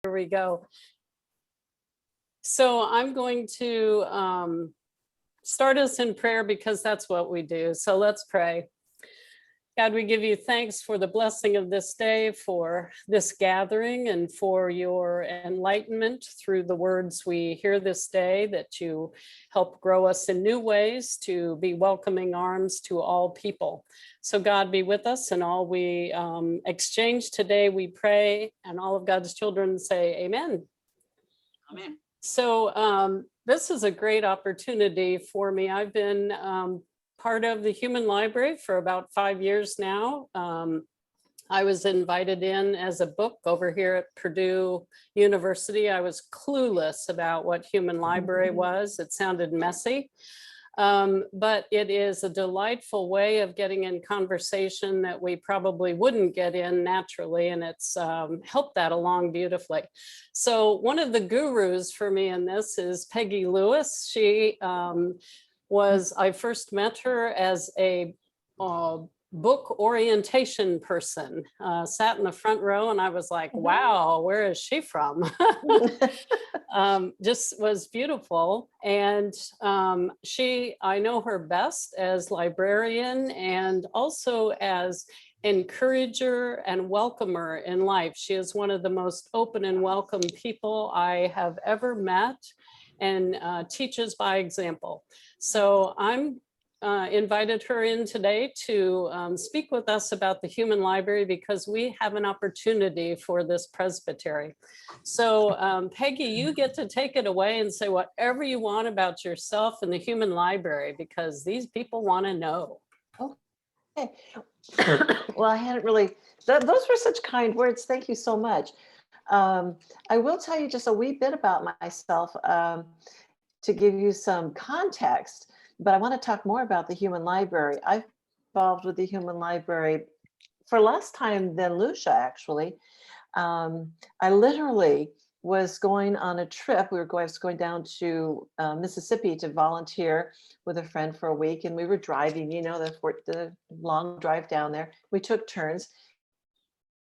Here we go. So I'm going to start us in prayer because that's what we do. So let's pray. God, we give you thanks for the blessing of this day, for this gathering, and for your enlightenment through the words we hear this day, that you help grow us in new ways to be welcoming arms to all people. So God, be with us in all we exchange today, we pray, and all of God's children say amen. Amen. So this is a great opportunity for me. I've been part of the Human Library for about 5 years now. I was invited in as a book over here at Purdue University. I was clueless about what Human Library was. It sounded messy. But it is a delightful way of getting in conversation that we probably wouldn't get in naturally, and it's helped that along beautifully. So one of the gurus for me in this is Peggy Lewis. She I first met her as a book orientation person, sat in the front row, and I was like, wow, where is she from? Just was beautiful. And I know her best as librarian and also as encourager and welcomer in life. She is one of the most open and welcome people I have ever met, and teaches by example. So I'm invited her in today to speak with us about the Human Library because we have an opportunity for this presbytery. So Peggy, you get to take it away and say whatever you want about yourself and the Human Library, because these people want to know. Okay. Well, I hadn't really, those were such kind words. Thank you so much. I will tell you just a wee bit about myself to give you some context, but I want to talk more about the Human Library. I've been involved with the Human Library for less time than Lucia, actually. I literally was going on a trip. I was going down to Mississippi to volunteer with a friend for a week, and we were driving, the long drive down there. We took turns.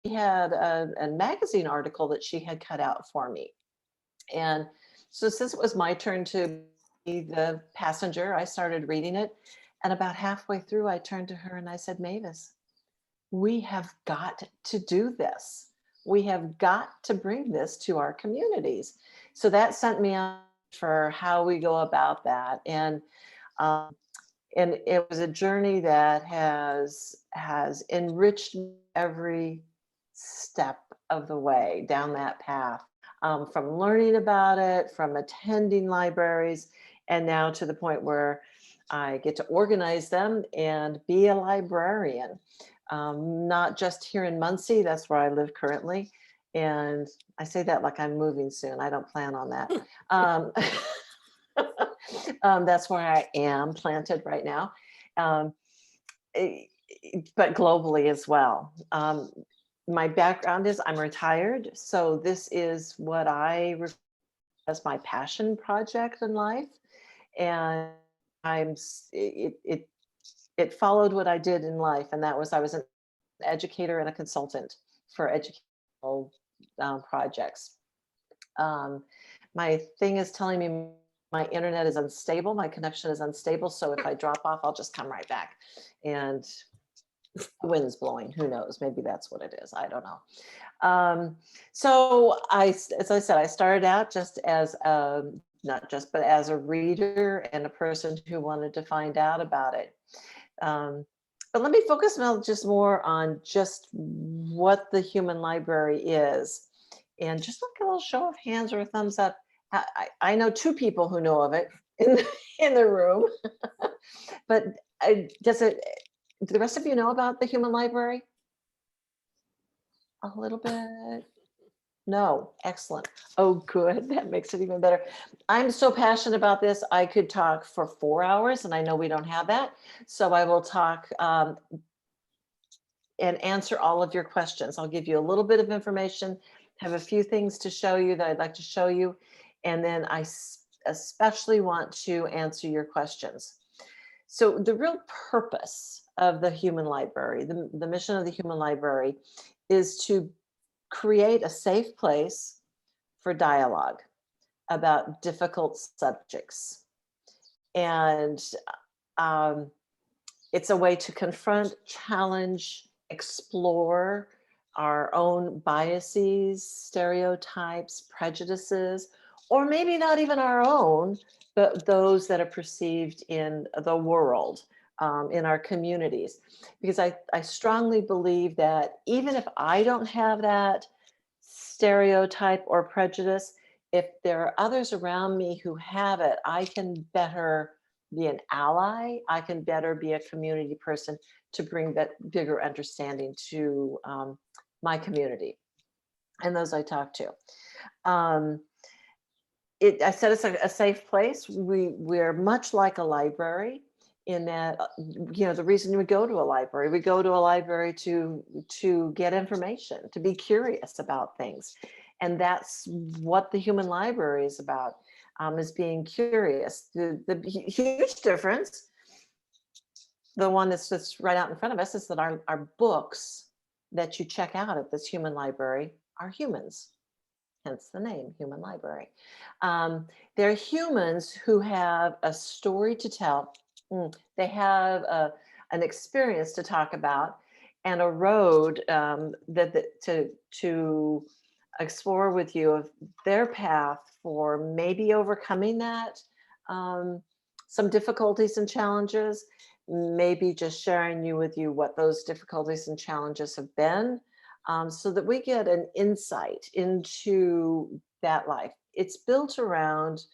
She had a magazine article that she had cut out for me. And so since it was my turn to be the passenger, I started reading it. And about halfway through, I turned to her and I said, Mavis, we have got to do this. We have got to bring this to our communities. So that sent me on for how we go about that. And it was a journey that has enriched every step of the way down that path, from learning about it, from attending libraries, and now to the point where I get to organize them and be a librarian, not just here in Muncie. That's where I live currently. And I say that like I'm moving soon. I don't plan on that. That's where I am planted right now, but globally as well. My background is I'm retired, so this is what I refer as my passion project in life, and it followed what I did in life, and that was I was an educator and a consultant for educational projects. My thing is telling me my internet is unstable, my connection is unstable, so if I drop off, I'll just come right back. And the wind's blowing, who knows, maybe that's what it is, I don't know. So as I said, I started out just as but as a reader and a person who wanted to find out about it. But let me focus now just more on just what the Human Library is, and just like a little show of hands or a thumbs up. I know two people who know of it in the room, but do the rest of you know about the Human Library? A little bit? No, excellent. Oh, good, that makes it even better. I'm so passionate about this, I could talk for 4 hours, and I know we don't have that. So I will talk and answer all of your questions. I'll give you a little bit of information, have a few things to show you that I'd like to show you, and then I especially want to answer your questions. So the real purpose of the Human Library, the mission of the Human Library, is to create a safe place for dialogue about difficult subjects. And it's a way to confront, challenge, explore our own biases, stereotypes, prejudices, or maybe not even our own, but those that are perceived in the world, in our communities. Because I strongly believe that even if I don't have that stereotype or prejudice, if there are others around me who have it, I can better be an ally. I can better be a community person to bring that bigger understanding to my community and those I talk to. I said it's a safe place. We're much like a library in that, the reason we go to a library to get information, to be curious about things. And that's what the human library is about, is being curious. The huge difference, the one that's just right out in front of us, is that our books that you check out at this human library are humans. Hence the name, Human Library. They're humans who have a story to tell. They have an experience to talk about and a road to explore with you of their path for maybe overcoming that, some difficulties and challenges, maybe just sharing with you what those difficulties and challenges have been, so that we get an insight into that life. It's built around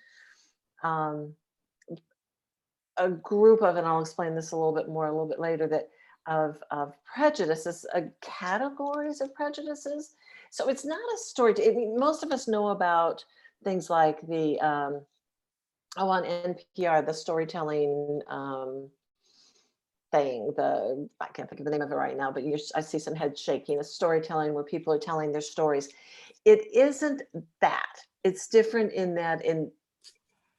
a group of, and I'll explain this a little bit later, that of prejudices, categories of prejudices. So it's not a story. Most of us know about things like the on NPR, the storytelling thing. I can't think of the name of it right now, but I see some head shaking. A storytelling where people are telling their stories. It isn't that. It's different in that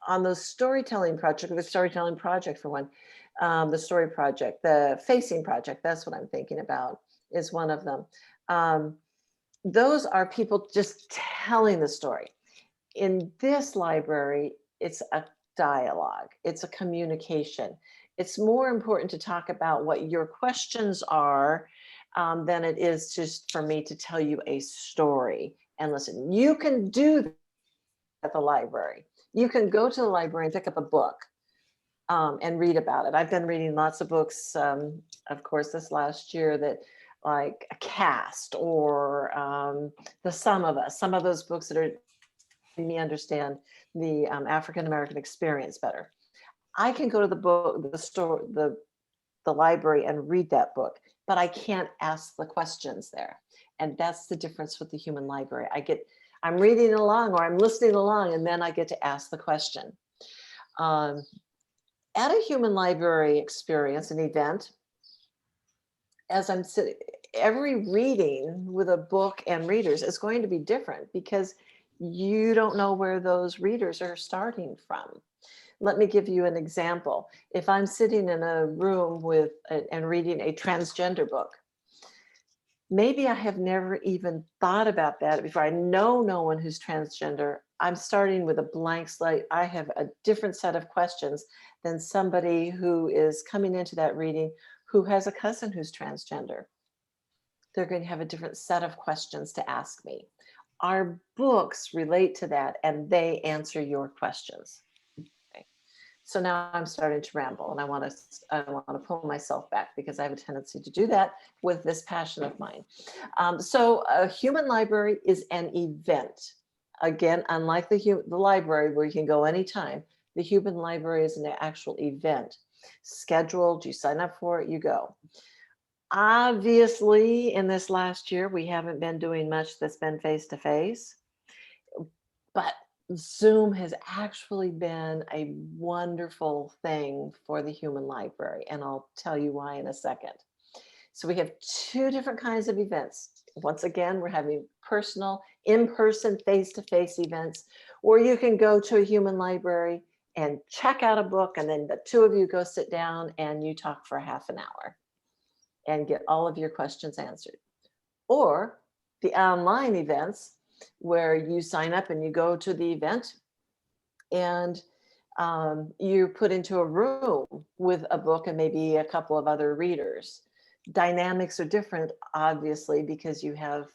on the storytelling project, for one, the story project, the facing project, that's what I'm thinking about, is one of them. Those are people just telling the story. In this library, it's a dialogue, it's a communication. It's more important to talk about what your questions are than it is just for me to tell you a story. And listen, you can do that at the library. You can go to the library and pick up a book and read about it. I've been reading lots of books, of course, this last year, that like a Cast or The Sum of Us, some of those books that are making me understand the African-American experience better. I can go to the library and read that book, but I can't ask the questions there. And that's the difference with the human library. I'm reading along or I'm listening along, and then I get to ask the question. At a human library experience, an event, as I'm sitting, every reading with a book and readers is going to be different because you don't know where those readers are starting from. Let me give you an example. If I'm sitting in a room and reading a transgender book, maybe I have never even thought about that before. I know no one who's transgender. I'm starting with a blank slate. I have a different set of questions than somebody who is coming into that reading who has a cousin who's transgender. They're going to have a different set of questions to ask me. Our books relate to that, and they answer your questions. Okay. So now I'm starting to ramble, and I want to pull myself back because I have a tendency to do that with this passion of mine. So a human library is an event. Again, unlike the library where you can go anytime, the human library is an actual event. Scheduled, you sign up for it, you go. Obviously, in this last year, we haven't been doing much that's been face-to-face, but Zoom has actually been a wonderful thing for the human library, and I'll tell you why in a second. So we have two different kinds of events. Once again, we're having personal, in-person, face-to-face events where you can go to a human library and check out a book, and then the two of you go sit down and you talk for half an hour and get all of your questions answered. Or the online events where you sign up and you go to the event, and you're put into a room with a book and maybe a couple of other readers. Dynamics are different, obviously, because you have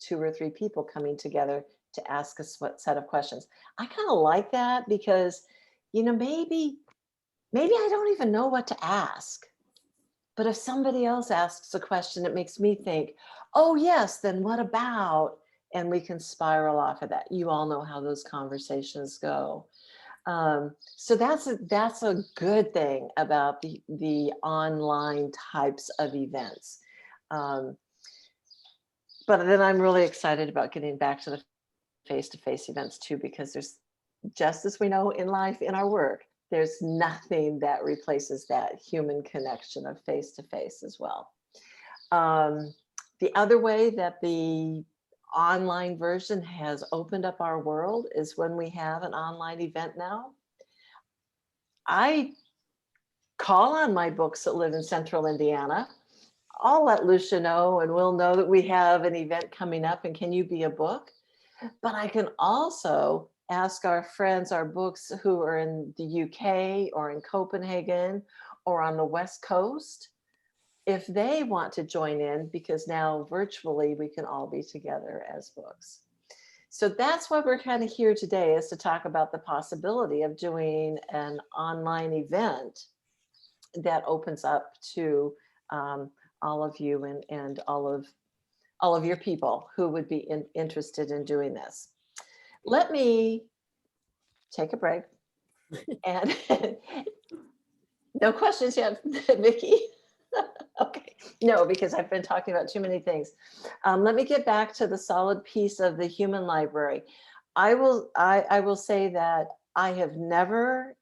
2 or 3 people coming together to ask a set of questions. I kind of like that because, maybe I don't even know what to ask. But if somebody else asks a question, it makes me think, oh, yes, then what about? And we can spiral off of that. You all know how those conversations go. So that's a good thing about the online types of events. But then I'm really excited about getting back to the face-to-face events too, because there's, just as we know in life, in our work, there's nothing that replaces that human connection of face-to-face as well. The other way that the online version has opened up our world is when we have an online event now. I call on my books that live in central Indiana. I'll let Lucia know, and we'll know that we have an event coming up, and can you be a book? But I can also ask our friends, our books who are in the UK or in Copenhagen or on the West Coast, if they want to join in, because now virtually we can all be together as books. So that's why we're kind of here today, is to talk about the possibility of doing an online event that opens up to all of you and all of your people who would be interested in doing this. Let me take a break. And no questions yet, Vicki? Okay, no, because I've been talking about too many things. Let me get back to the solid piece of the human library. I will say that I have never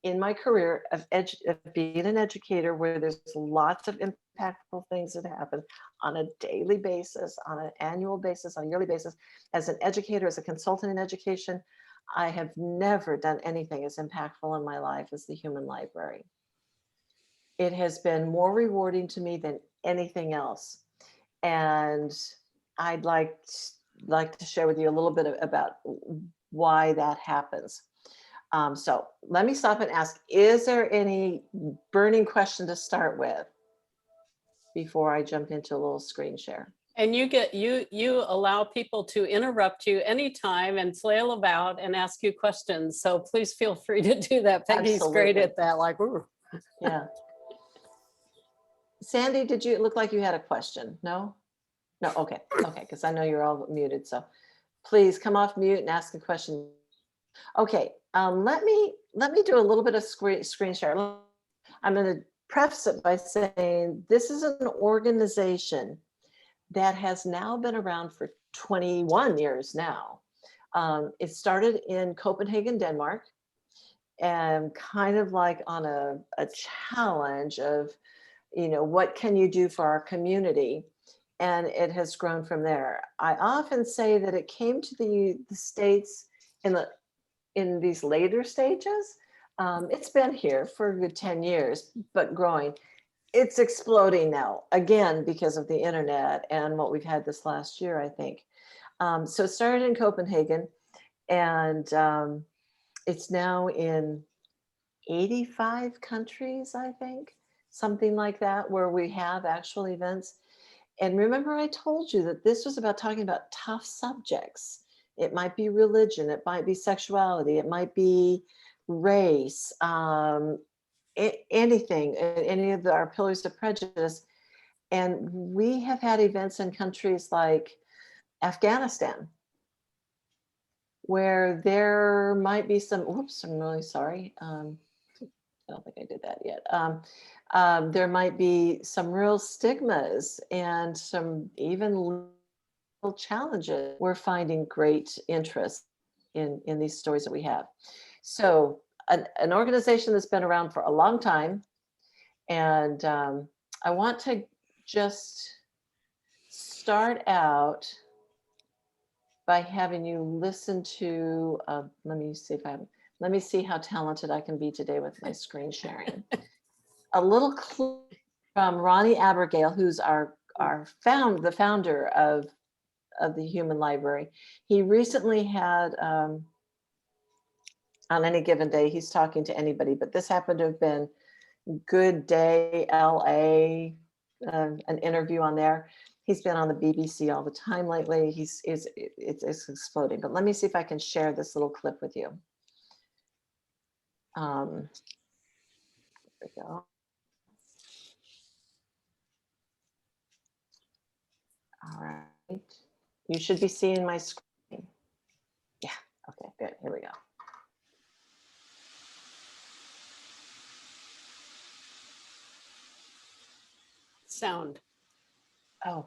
in my career of being an educator, where there's lots of impactful things that happen on a daily basis, on an annual basis, on a yearly basis. As an educator, as a consultant in education, I have never done anything as impactful in my life as the human library. It has been more rewarding to me than anything else. And I'd like to share with you a little bit about why that happens. So let me stop and ask, is there any burning question to start with before I jump into a little screen share? And you allow people to interrupt you anytime and flail about and ask you questions. So please feel free to do that. Peggy's Absolutely. great at that. Like, ooh. Yeah. Sandy, did you look like you had a question? No? No, okay, because I know you're all muted. So please come off mute and ask a question. Okay, let me do a little bit of screen share. I'm going to preface it by saying this is an organization that has now been around for 21 years now. It started in Copenhagen, Denmark, and kind of like on a challenge of, what can you do for our community? And it has grown from there. I often say that it came to the States in these later stages. It's been here for a good 10 years, but growing. It's exploding now, again, because of the internet and what we've had this last year, I think. So it started in Copenhagen, and it's now in 85 countries, I think, something like that, where we have actual events. And remember, I told you that this was about talking about tough subjects. It might be religion, it might be sexuality, it might be race, anything, any of our pillars of prejudice. And we have had events in countries like Afghanistan, where there might be some, oops, I'm really sorry. I don't think I did that yet. There might be some real stigmas and some even little challenges. We're finding great interest in these stories that we have. So an organization that's been around for a long time. And I want to just start out by having you listen to, let me see how talented I can be today with my screen sharing. A little clip from Ronnie Abergale, who's the founder of of the Human Library. He recently had, on any given day, he's talking to anybody, but this happened to have been Good Day LA, an interview on there. He's been on the BBC all the time lately. It's exploding. But let me see if I can share this little clip with you. There we go. All right. You should be seeing my screen. Yeah. Okay, good. Here we go. Sound. Oh.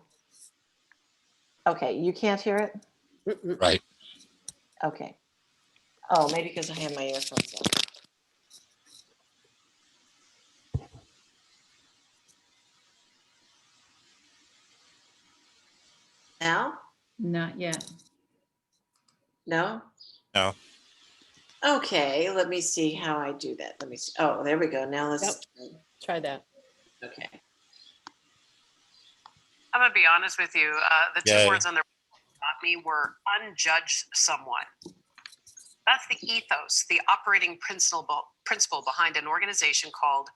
Okay, you can't hear it? Mm-mm. Right. Okay. Oh, maybe because I have my earphones on. Now? Not yet. No? No. Okay, let me see how I do that. Let me see. Oh, there we go. Now let's, Try that. okay. I'm gonna be honest with you. The two Yay. words on the got me were unjudge someone. That's the ethos, the operating principle behind an organization called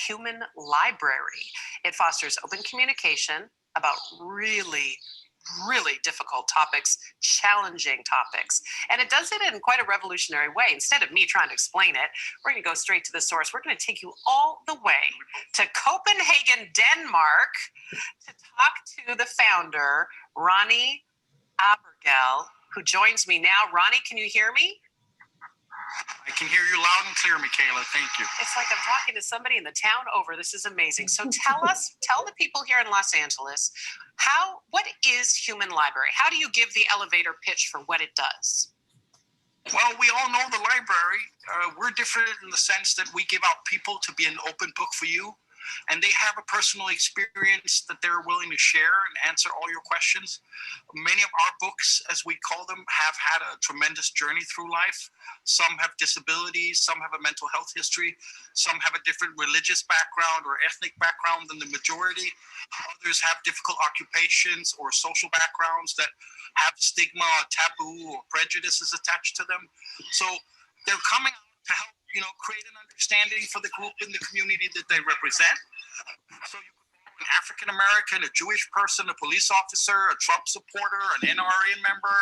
Human Library. It fosters open communication about really difficult topics, challenging topics. And it does it in quite a revolutionary way. Instead of me trying to explain it, we're going to go straight to the source. We're going to take you all the way to Copenhagen, Denmark, to talk to the founder, Ronnie Abergel, who joins me now. Ronnie, can you hear me? I can hear you loud and clear, Michaela. Thank you. It's like I'm talking to somebody in the town over. This is amazing. So tell the people here in Los Angeles, what is Human Library? How do you give the elevator pitch for what it does? Well, we all know the library. We're different in the sense that we give out people to be an open book for you. And they have a personal experience that they're willing to share and answer all your questions. Many of our books, as we call them, have had a tremendous journey through life. Some have disabilities, some have a mental health history, some have a different religious background or ethnic background than the majority. Others have difficult occupations or social backgrounds that have stigma, taboo, or prejudices attached to them. So they're coming out to help create an understanding for the group in the community that they represent. So you could follow an African American, a Jewish person, a police officer, a Trump supporter, an NRA member,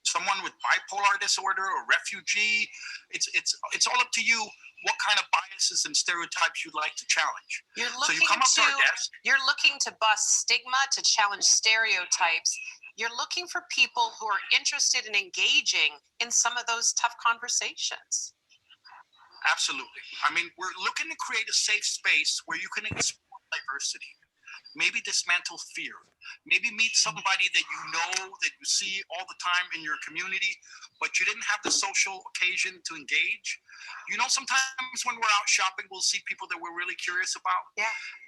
someone with bipolar disorder, a refugee. It's all up to you what kind of biases and stereotypes you'd like to challenge. So you come up to our desk. You're looking to bust stigma, to challenge stereotypes. You're looking for people who are interested in engaging in some of those tough conversations. Absolutely. I mean, we're looking to create a safe space where you can explore diversity, maybe dismantle fear, maybe meet somebody that that you see all the time in your community, but you didn't have the social occasion to engage. Sometimes when we're out shopping, we'll see people that we're really curious about,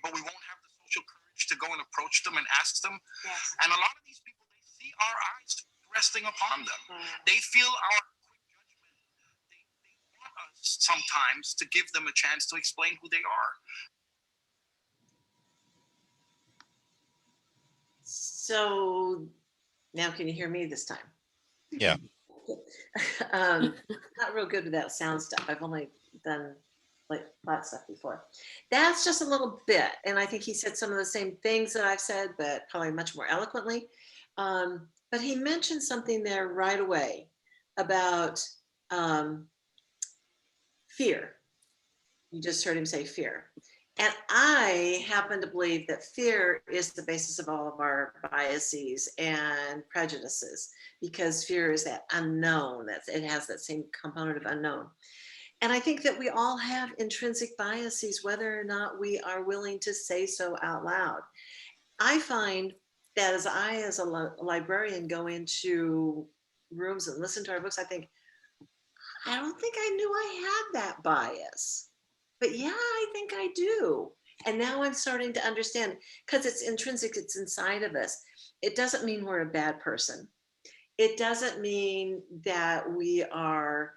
but we won't have the social courage to go and approach them and ask them. Yes. And a lot of these people, they see our eyes resting upon them. They feel our quick judgment. They want us sometimes to give them a chance to explain who they are. So now can you hear me this time? Yeah. Not real good with that sound stuff. I've only done like that stuff before. That's just a little bit. And I think he said some of the same things that I've said, but probably much more eloquently. But he mentioned something there right away about fear. You just heard him say fear. And I happen to believe that fear is the basis of all of our biases and prejudices, because fear is that unknown, it has that same component of unknown. And I think that we all have intrinsic biases, whether or not we are willing to say so out loud. I find that as a librarian, go into rooms and listen to our books, I think, I don't think I knew I had that bias. But yeah, I think I do. And now I'm starting to understand, because it's intrinsic, it's inside of us. It doesn't mean we're a bad person. It doesn't mean that we are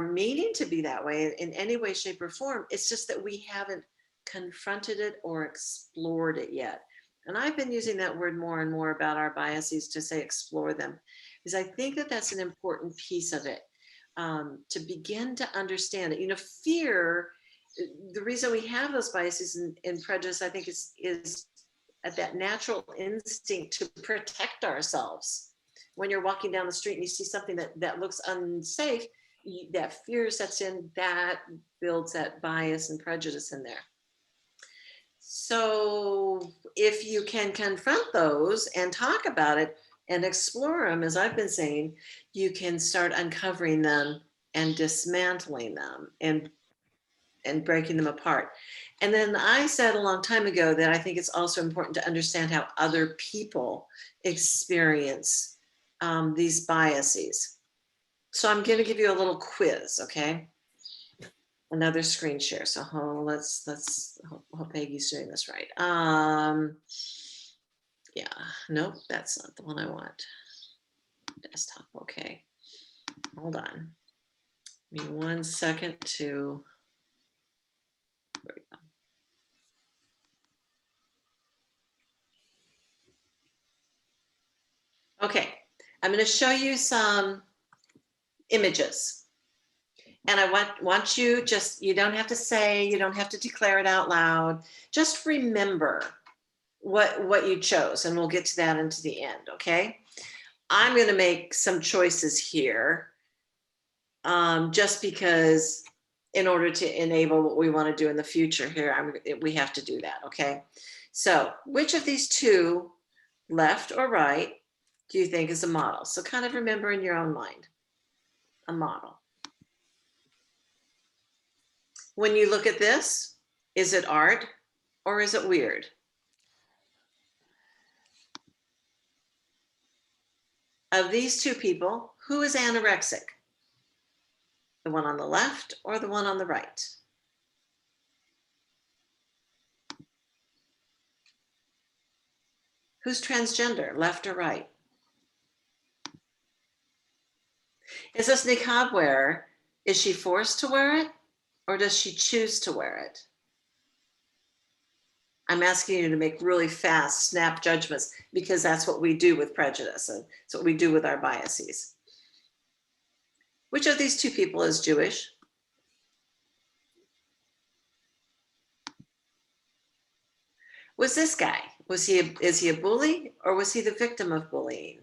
meaning to be that way in any way, shape, or form. It's just that we haven't confronted it or explored it yet. and I've been using that word more and more about our biases to say explore them, because I think that that's an important piece of it, to begin to understand it. You know, fear, the reason we have those biases and prejudice, I think is at that natural instinct to protect ourselves. When you're walking down the street and you see something that looks unsafe, that fear sets in, that builds that bias and prejudice in there. So if you can confront those and talk about it and explore them, as I've been saying, you can start uncovering them and dismantling them and breaking them apart. And then I said a long time ago that I think it's also important to understand how other people experience these biases. So I'm going to give you a little quiz, okay? Another screen share. So let's hope Peggy's doing this right. Yeah, nope, that's not the one I want. Desktop, okay. Hold on. Give me 1 second to. There we go. Okay, I'm going to show you some images. And I want you you don't have to say, you don't have to declare it out loud. Just remember what you chose, and we'll get to that into the end, okay? I'm going to make some choices here, just because in order to enable what we want to do in the future here, we have to do that, okay? So which of these two, left or right, do you think is a model? So kind of remember in your own mind, a model. When you look at this, is it art or is it weird? Of these two people, who is anorexic? The one on the left or the one on the right? Who's transgender, left or right? Is this niqab wearer, is she forced to wear it or does she choose to wear it? I'm asking you to make really fast, snap judgments, because that's what we do with prejudice, and it's what we do with our biases. Which of these two people is Jewish? Was this guy, is he a bully or was he the victim of bullying?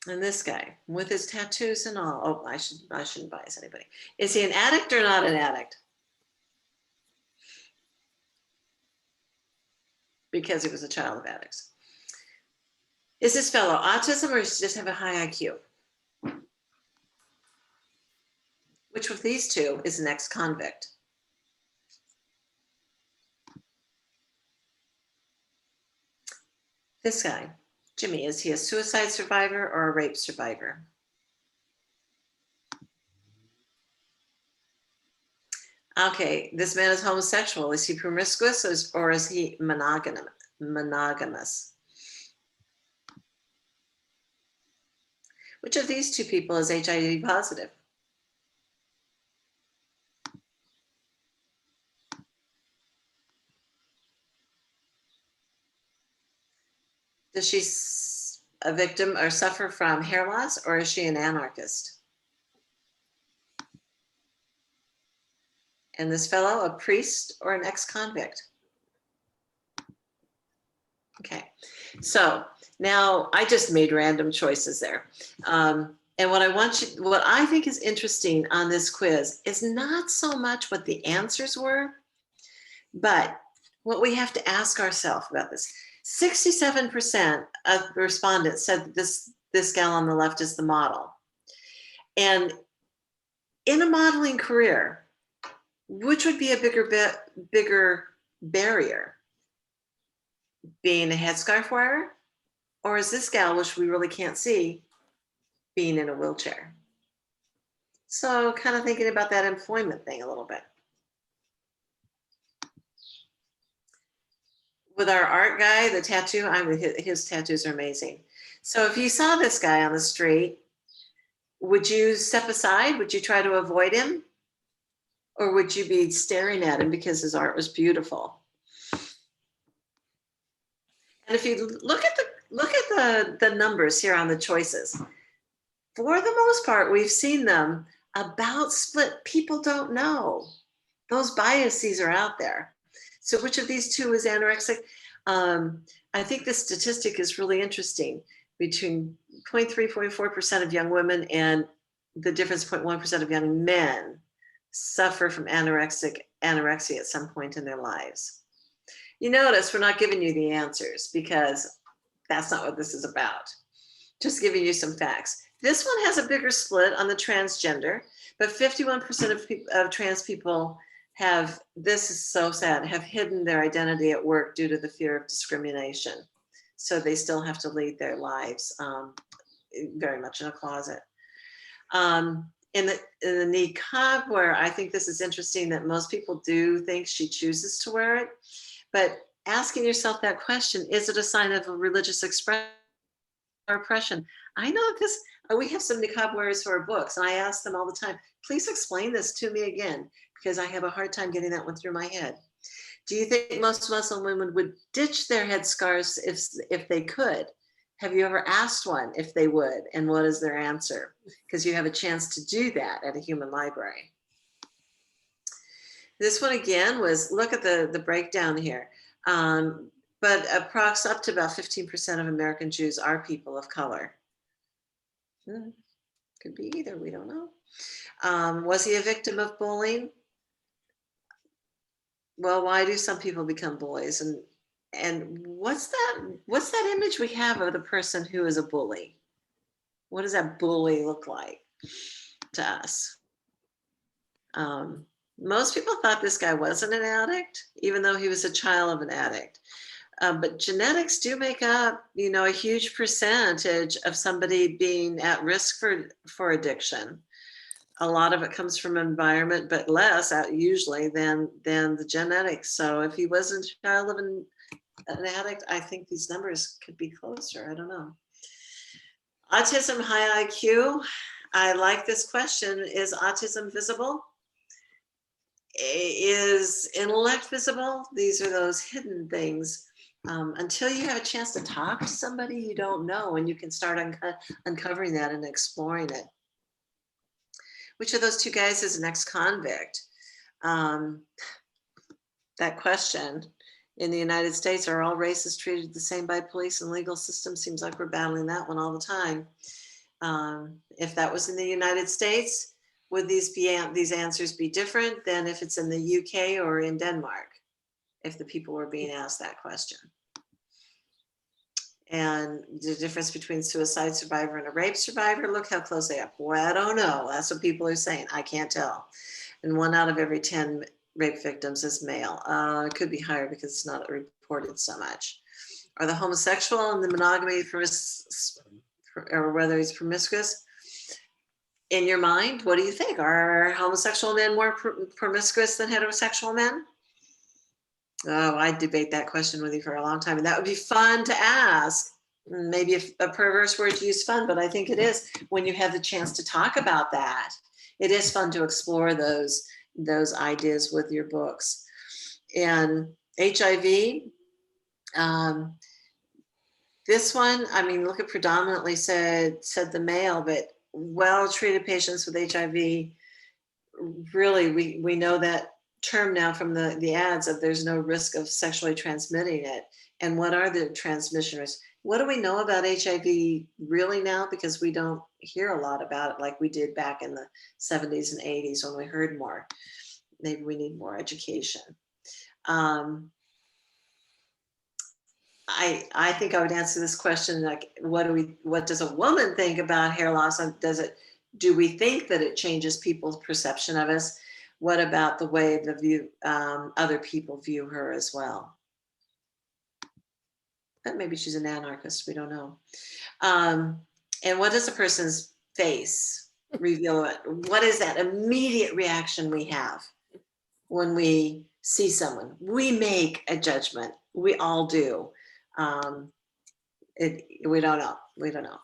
And this guy with his tattoos and all, oh, I shouldn't bias anybody. Is he an addict or not an addict? Because he was a child of addicts. Is this fellow autism or does he just have a high IQ? Which of these two is an ex-convict? This guy, Jimmy, is he a suicide survivor or a rape survivor? Okay, this man is homosexual. Is he promiscuous or is he monogamous? Which of these two people is HIV positive? Does she a victim or suffer from hair loss, or is she an anarchist? And this fellow, a priest or an ex-convict? Okay, so now I just made random choices there. And what I think is interesting on this quiz is not so much what the answers were, but what we have to ask ourselves about this. 67% of respondents said that this gal on the left is the model. And in a modeling career, which would be a bigger barrier? Being a headscarf wearer, or is this gal, which we really can't see, being in a wheelchair? So kind of thinking about that employment thing a little bit. With our art guy, the tattoo, his tattoos are amazing. So if you saw this guy on the street, would you step aside? Would you try to avoid him? Or would you be staring at him because his art was beautiful? And if you look at the numbers here on the choices, for the most part, we've seen them about split. People don't know. Those biases are out there. So which of these two is anorexic? I think this statistic is really interesting. Between 0.3, 0.4% of young women and the difference 0.1% of young men suffer from anorexia at some point in their lives. You notice we're not giving you the answers because that's not what this is about. Just giving you some facts. This one has a bigger split on the transgender, but 51% of trans people have, this is so sad, have hidden their identity at work due to the fear of discrimination. So they still have to lead their lives very much in a closet. In the niqab, where I think this is interesting that most people do think she chooses to wear it, but asking yourself that question, is it a sign of a religious expression or oppression? I know this, we have some niqab wearers for our books, and I ask them all the time, please explain this to me again, because I have a hard time getting that one through my head. Do you think most Muslim women would ditch their headscarves if they could? Have you ever asked one if they would, and what is their answer? Because you have a chance to do that at a human library. This one again was, look at the breakdown here. But approx up to about 15% of American Jews are people of color. Could be either, we don't know. Was he a victim of bullying? Well, why do some people become bullies? And what's that image we have of the person who is a bully? What does that bully look like to us? Most people thought this guy wasn't an addict, even though he was a child of an addict. But genetics do make up, a huge percentage of somebody being at risk for addiction. A lot of it comes from environment, but less usually than the genetics. So if he wasn't a child of an addict, I think these numbers could be closer. I don't know. Autism, high IQ. I like this question. Is autism visible? Is intellect visible? These are those hidden things. Until you have a chance to talk to somebody you don't know, and you can start uncovering that and exploring it. Which of those two guys is an ex-convict? That question. In the United States, are all races treated the same by police and legal system? Seems like we're battling that one all the time. If that was in the United States, would these answers be different than if it's in the UK or in Denmark, if the people were being asked that question? And the difference between suicide survivor and a rape survivor, look how close they are. Well, I don't know. That's what people are saying. I can't tell. And 1 out of every 10 rape victims is male. It could be higher because it's not reported so much. Are the homosexual and the monogamy, or whether he's promiscuous? In your mind, what do you think? Are homosexual men more promiscuous than heterosexual men? Oh, I'd debate that question with you for a long time, and that would be fun to ask. Maybe a perverse word to use, fun, but I think it is when you have the chance to talk about that. It is fun to explore those ideas with your books. And HIV, this one, I mean, look at predominantly said the male, but well-treated patients with HIV, really, we know that term now from the ads of there's no risk of sexually transmitting it. And what are the transmission risks? What do we know about HIV really now? Because we don't hear a lot about it like we did back in the 70s and 80s when we heard more. Maybe we need more education. I think I would answer this question like, what does a woman think about hair loss? Do we think that it changes people's perception of us? What about the way other people view her as well? But maybe she's an anarchist, we don't know. And what does a person's face reveal? What is that immediate reaction we have when we see someone? We make a judgment, we all do. We don't know.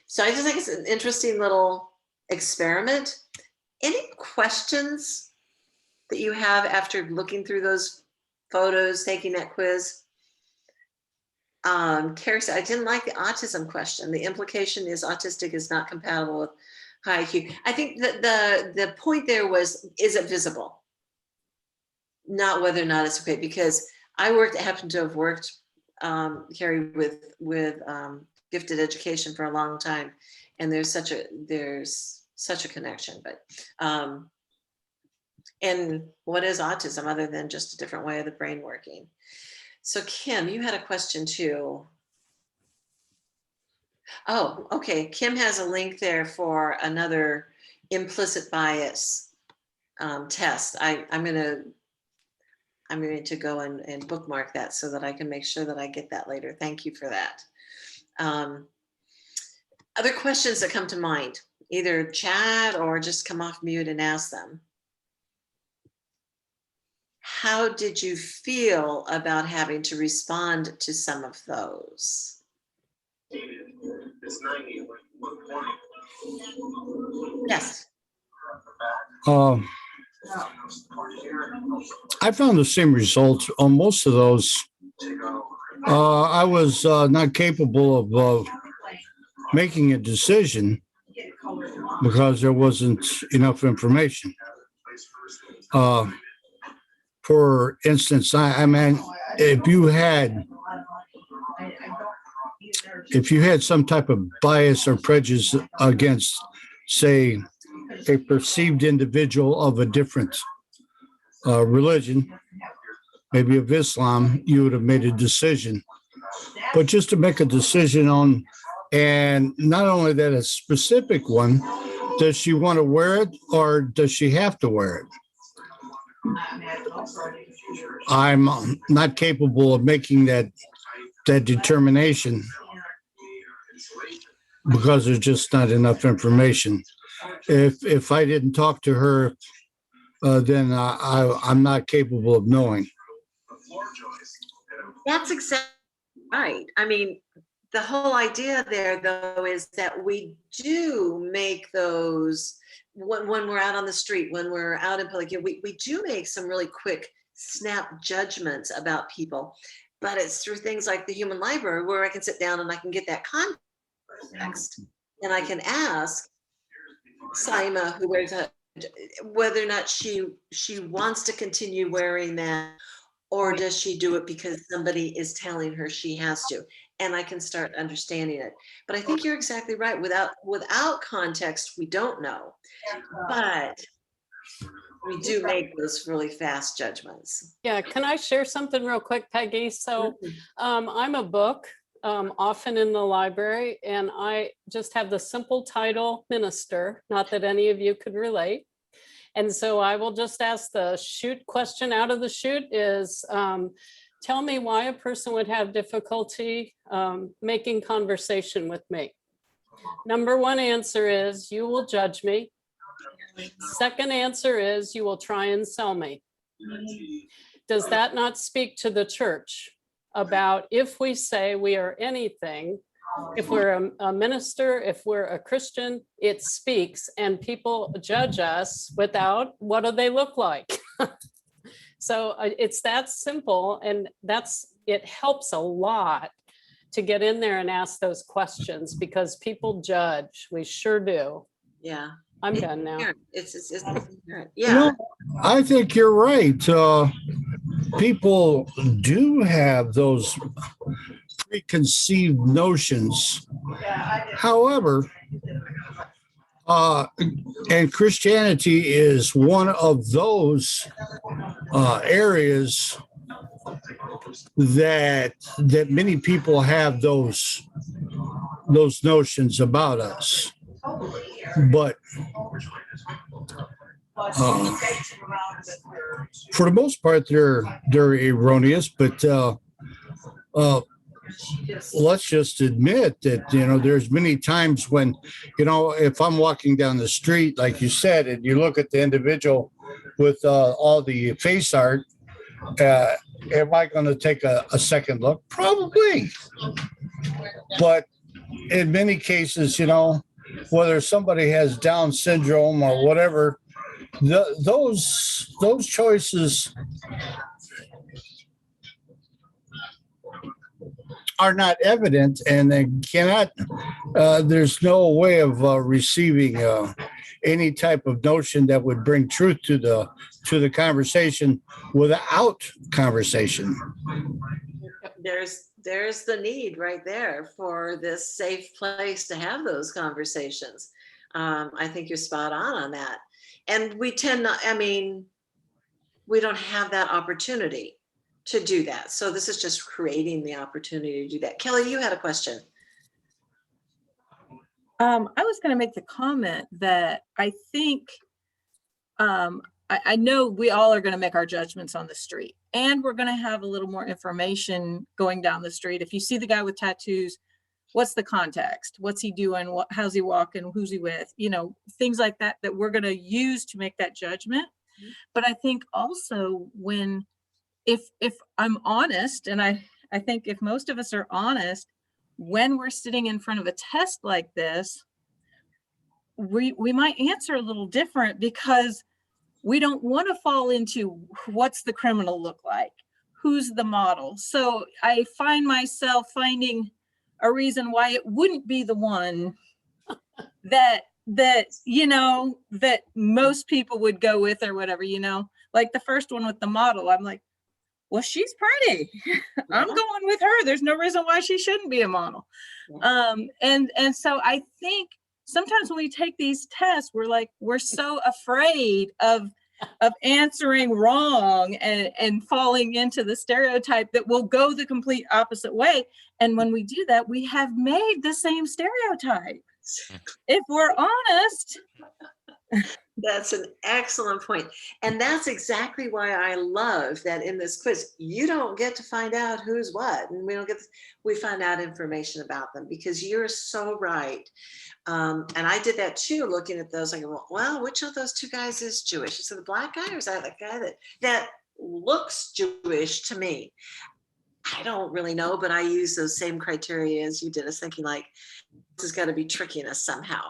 So I just think it's an interesting little experiment. Any questions that you have after looking through those photos, taking that quiz? Carrie said, I didn't like the autism question. The implication is autistic is not compatible with high IQ. I think that the point there was, is it visible? Not whether or not it's okay, because I happened to have worked, Carrie, with gifted education for a long time, and there's such a connection. But and what is autism other than just a different way of the brain working? So Kim, you had a question too. Oh, okay. Kim has a link there for another implicit bias test. I'm going to go and bookmark that so that I can make sure that I get that later. Thank you for that. Other questions that come to mind, either chat or just come off mute and ask them. How did you feel about having to respond to some of those? Yes. I found the same results on most of those. I was not capable of making a decision because there wasn't enough information. For instance, I mean, if you had some type of bias or prejudice against, say, a perceived individual of a different religion, maybe of Islam, you would have made a decision. But just to make a decision on, and not only that, a specific one, does she want to wear it or does she have to wear it? I'm not capable of making that determination because there's just not enough information. If I didn't talk to her, then I'm not capable of knowing. That's exactly right. I mean, the whole idea there, though, is that we do make those when we're out on the street, when we're out in public, we do make some really quick snap judgments about people, but it's through things like the human library where I can sit down and I can get that context, and I can ask Saima, who wears whether or not she wants to continue wearing that, or does she do it because somebody is telling her she has to, and I can start understanding it. But I think you're exactly right. Without context, we don't know, but we do make those really fast judgments. Yeah, can I share something real quick, Peggy? So I'm a book often in the library, and I just have the simple title minister, not that any of you could relate. And so I will just ask the shoot question out of the chute is, tell me why a person would have difficulty making conversation with me. Number one answer is, you will judge me. Second answer is, you will try and sell me. Does that not speak to the church about if we say we are anything, if we're a minister, if we're a Christian, it speaks, and people judge us without what do they look like? So it's that simple, and it helps a lot to get in there and ask those questions because people judge. We sure do. Yeah. I'm done now. It's inherent. You Yeah. know, I think you're right. People do have those preconceived notions. However, and Christianity is one of those areas that many people have those notions about us. But for the most part, they're erroneous. But let's just admit that, there's many times when, if I'm walking down the street, like you said, and you look at the individual with all the face art, am I going to take a second look? Probably. But in many cases, whether somebody has Down syndrome or whatever, Those choices are not evident, and they cannot. There's no way of receiving any type of notion that would bring truth to the conversation without conversation. There's the need right there for this safe place to have those conversations. I think you're spot on that. And we tend not, I mean, we don't have that opportunity to do that. So this is just creating the opportunity to do that. Kelly, you had a question. I was going to make the comment that I think, I know we all are going to make our judgments on the street, and we're going to have a little more information going down the street. If you see the guy with tattoos, what's the context? What's he doing? How's he walking? Who's he with? You know, things like that, that we're going to use to make that judgment. But I think also if I'm honest, and I think if most of us are honest, when we're sitting in front of a test like this, we might answer a little different, because we don't want to fall into what's the criminal look like, who's the model. So I find myself finding a reason why it wouldn't be the one that you know, that most people would go with or whatever, you know, like the first one with the model. I'm like, well, she's pretty. I'm going with her. There's no reason why she shouldn't be a model. And so I think sometimes when we take these tests, we're so afraid of answering wrong and falling into the stereotype that will go the complete opposite way. And when we do that, we have made the same stereotype. If we're honest. That's an excellent point. And that's exactly why I love that in this quiz, you don't get to find out who's what, and we find out information about them, because you're so right. And I did that too, looking at those. I go, well, which of those two guys is Jewish? Is it the black guy, or is that the guy that looks Jewish to me? I don't really know, but I use those same criteria as you did. I was thinking, like, this has got to be tricking us somehow.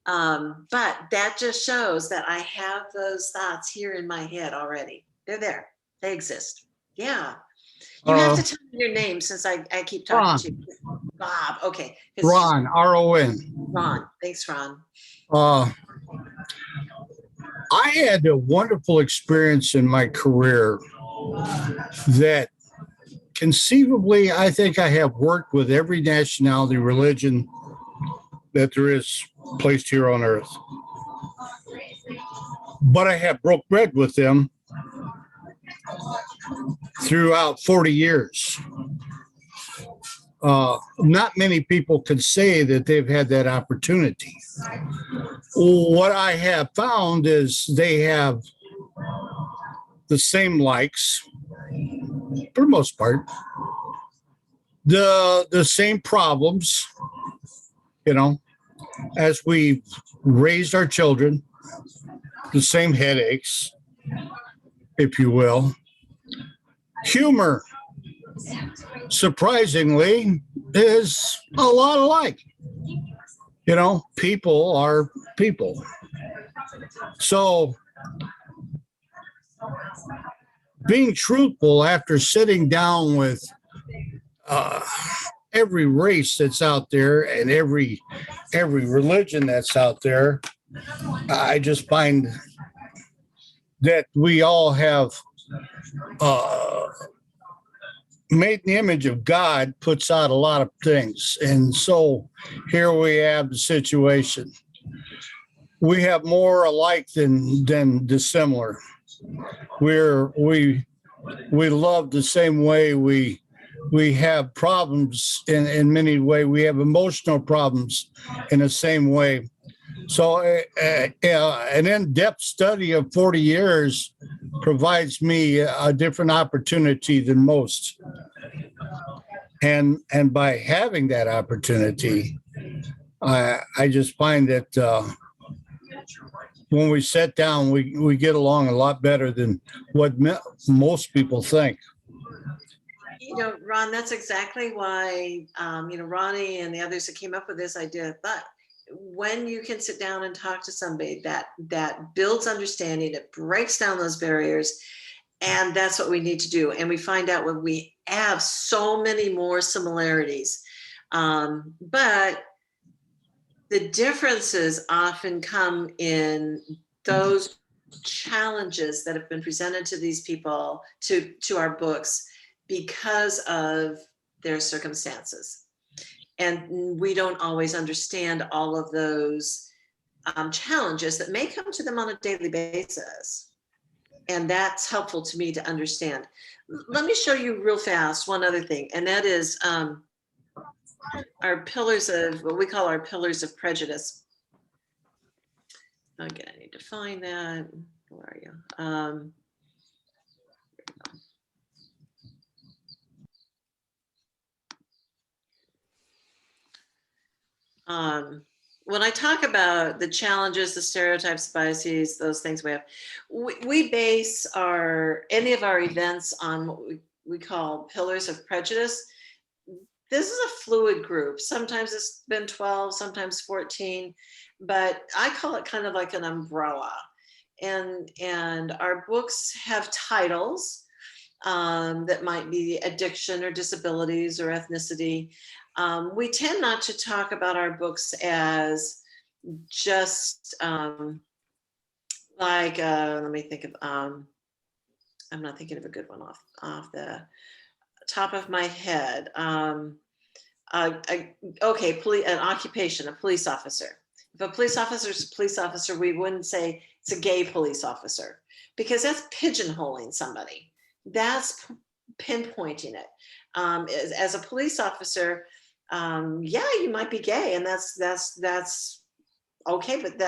But that just shows that I have those thoughts here in my head already. They're there. They exist. Yeah. You have to tell me your name, since I keep talking to you. Bob. Okay. Ron, R-O-N. Ron. Thanks, Ron. I had a wonderful experience in my career that conceivably, I think I have worked with every nationality, religion that there is placed here on earth. But I have broke bread with them throughout 40 years. Not many people can say that they've had that opportunity. What I have found is they have the same likes, for the most part, the same problems, you know, as we raised our children, the same headaches, if you will. Humor, surprisingly, is a lot alike. You know, people are people. So being truthful after sitting down with every race that's out there and every religion that's out there, I just find that we all have made in the image of God puts out a lot of things. And so here we have the situation. We have more alike than dissimilar. We love the same way. We have problems in many ways. We have emotional problems in the same way. So an in-depth study of 40 years provides me a different opportunity than most. And by having that opportunity, I just find that when we sit down, we get along a lot better than what most people think. You know, Ron, that's exactly why, Ronnie and the others that came up with this idea thought when you can sit down and talk to somebody that builds understanding, it breaks down those barriers, and that's what we need to do. And we find out when we have so many more similarities, but the differences often come in those challenges that have been presented to these people, to our books, because of their circumstances. And we don't always understand all of those challenges that may come to them on a daily basis. And that's helpful to me to understand. Let me show you real fast one other thing, and that is our pillars of, what we call our pillars of prejudice. Again, I need to find that. Where are you? When I talk about the challenges, the stereotypes, biases, those things we have, we base any of our events on what we call pillars of prejudice. This is a fluid group. Sometimes it's been 12, sometimes 14, but I call it kind of like an umbrella. And our books have titles that might be addiction or disabilities or ethnicity. We tend not to talk about our books as just let me think of, I'm not thinking of a good one off the top of my head. Okay, an occupation, a police officer. If a police officer is a police officer, we wouldn't say it's a gay police officer, because that's pigeonholing somebody. That's pinpointing it. As a police officer, yeah, you might be gay, and that's okay, but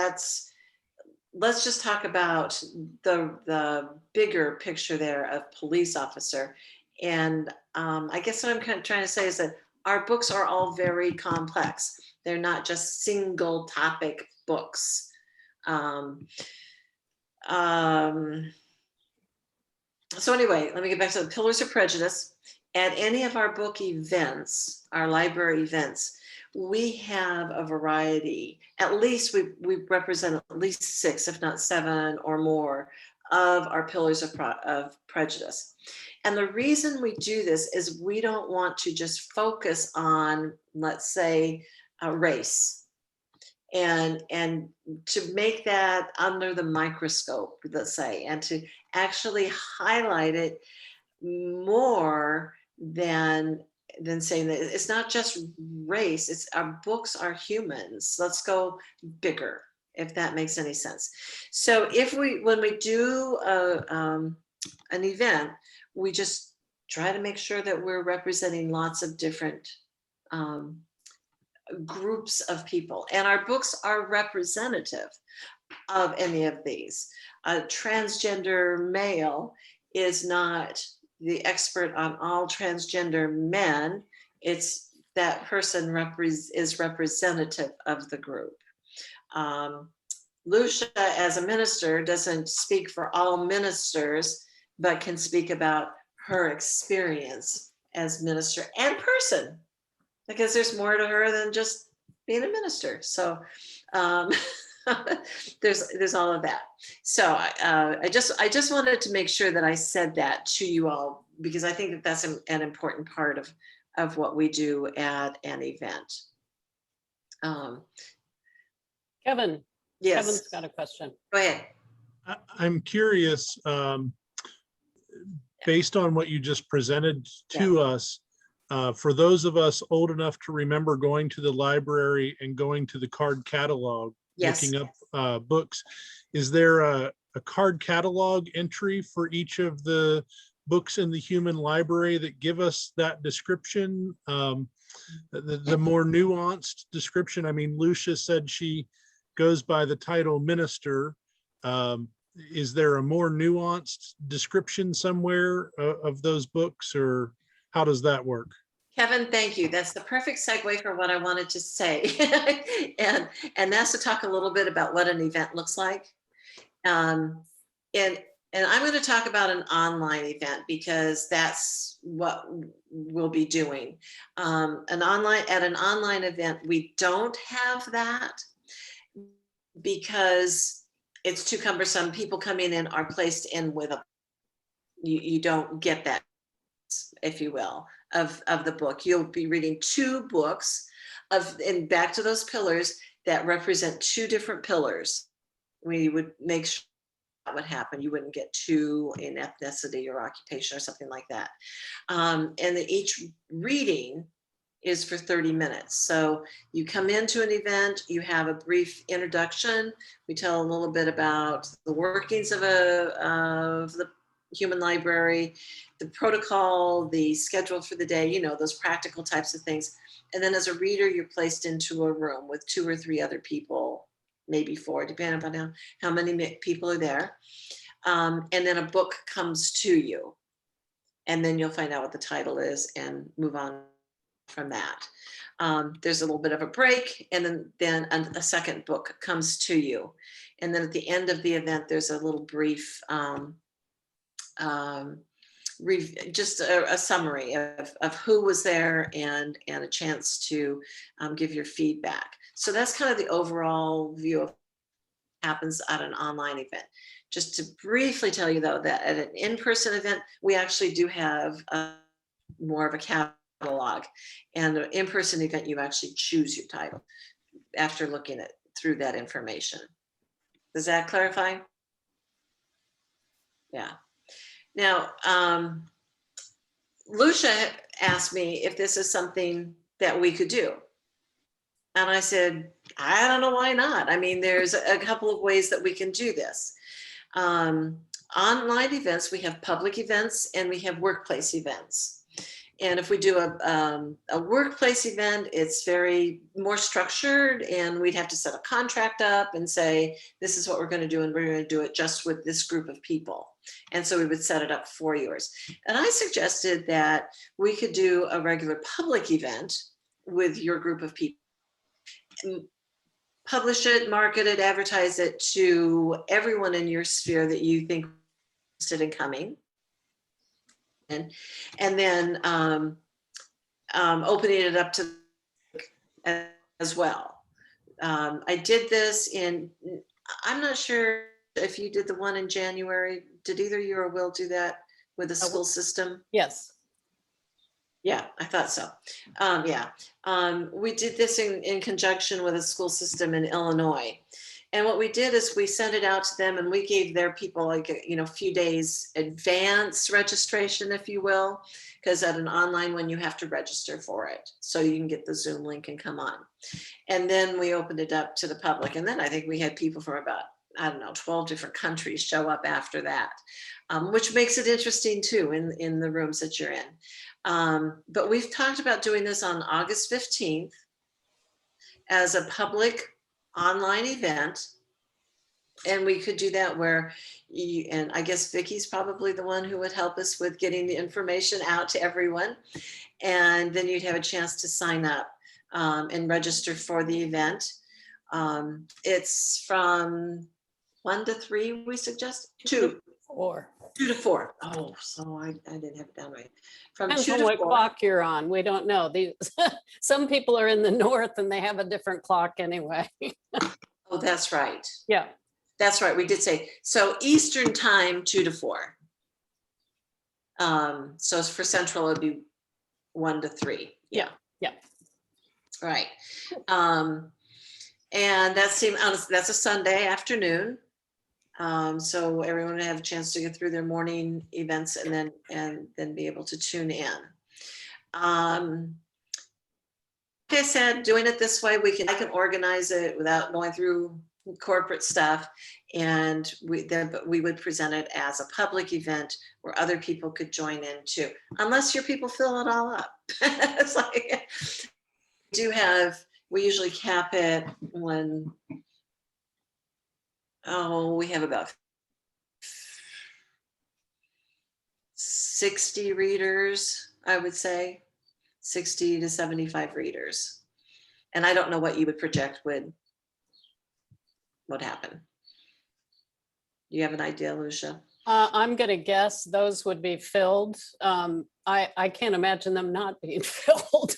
let's just talk about the bigger picture there of police officer. And I guess what I'm kind of trying to say is that our books are all very complex. They're not just single topic books. So anyway, let me get back to the pillars of prejudice. At any of our book events, our library events, we have a variety. At least we represent at least 6, if not 7 or more, of our pillars of prejudice. And the reason we do this is we don't want to just focus on, let's say, race, and to make that under the microscope, let's say, and to actually highlight it more than saying that it's not just race, it's our books are humans. Let's go bigger, if that makes any sense. So when we do an event, we just try to make sure that we're representing lots of different groups of people, and our books are representative of any of these. A transgender male is not the expert on all transgender men. It's that person is representative of the group. Lucia, as a minister, doesn't speak for all ministers, but can speak about her experience as minister and person, because there's more to her than just being a minister. So there's all of that. So I just wanted to make sure that I said that to you all, because I think that that's an important part of what we do at an event. Kevin. Yes. Kevin's got a question. Go ahead. I'm curious, based on what you just presented to us, for those of us old enough to remember going to the library and going to the card catalog, looking up books, is there a card catalog entry for each of the books in the human library that give us that description, the more nuanced description? I mean, Lucia said she goes by the title minister. Is there a more nuanced description somewhere of those books, or how does that work? Kevin, thank you. That's the perfect segue for what I wanted to say. and that's to talk a little bit about what an event looks like. And I'm going to talk about an online event, because that's what we'll be doing. At an online event, we don't have that. because it's too cumbersome. People coming in are placed in with a, you don't get that, if you will, of the book. You'll be reading 2 books and back to those pillars that represent 2 different pillars. We would make sure that would happen. You wouldn't get 2 in ethnicity or occupation or something like that. And each reading is for 30 minutes. So you come into an event, you have a brief introduction. We tell a little bit about the workings of the human library, the protocol, the schedule for the day, you know, those practical types of things. And then as a reader, you're placed into a room with 2 or 3 other people, maybe 4, depending upon how many people are there. And then a book comes to you. And then you'll find out what the title is and move on from that. There's a little bit of a break, and then a second book comes to you. And then at the end of the event, there's a little brief, just a summary of who was there and a chance to give your feedback. So that's kind of the overall view of what happens at an online event. Just to briefly tell you though, that at an in-person event, we actually do have more of a catalog, and an in-person event, you actually choose your title after looking through that information. Does that clarify? Yeah. Now, Lucia asked me if this is something that we could do. And I said, I don't know why not. I mean, there's a couple of ways that we can do this. Online events, we have public events and we have workplace events. And if we do a workplace event, it's very more structured, and we'd have to set a contract up and say, this is what we're going to do, and we're going to do it just with this group of people. And so we would set it up for yours. And I suggested that we could do a regular public event with your group of people. Publish it, market it, advertise it to everyone in your sphere that you think is interested in coming. And then opening it up to as well. I did this I'm not sure if you did the one in January. Did either you or Will do that with the school system? Yes. Yeah, I thought so. We did this in conjunction with a school system in Illinois. And what we did is we sent it out to them, and we gave their people like a few days advance registration, if you will, because at an online one, you have to register for it. So you can get the Zoom link and come on. And then we opened it up to the public. And then I think we had people from about, 12 different countries show up after that, which makes it interesting too in the rooms that you're in. But we've talked about doing this on August 15th as a public online event. And we could do that where and I guess Vicky's probably the one who would help us with getting the information out to everyone. And then you'd have a chance to sign up and register for the event. It's from 1 to 3, we suggest 2 to 4. Oh, so I didn't have it down right. From Depends 2 on to what 4. clock you're on. We don't know. Some people are in the north and they have a different clock anyway. Oh, that's right. Yeah. That's right. We did say, so Eastern time, 2 to 4. So for Central, it'd be 1 to 3. Yeah. Right. And that's a Sunday afternoon. So everyone would have a chance to get through their morning events and then be able to tune in. Like I said, doing it this way, I can organize it without going through corporate stuff, and we would present it as a public event where other people could join in too, unless your people fill it all up. It's like we usually cap it when we have about 60 readers, I would say 60 to 75 readers. And I don't know what you would project would happen. Do you have an idea, Lucia? I'm going to guess those would be filled. I can't imagine them not being filled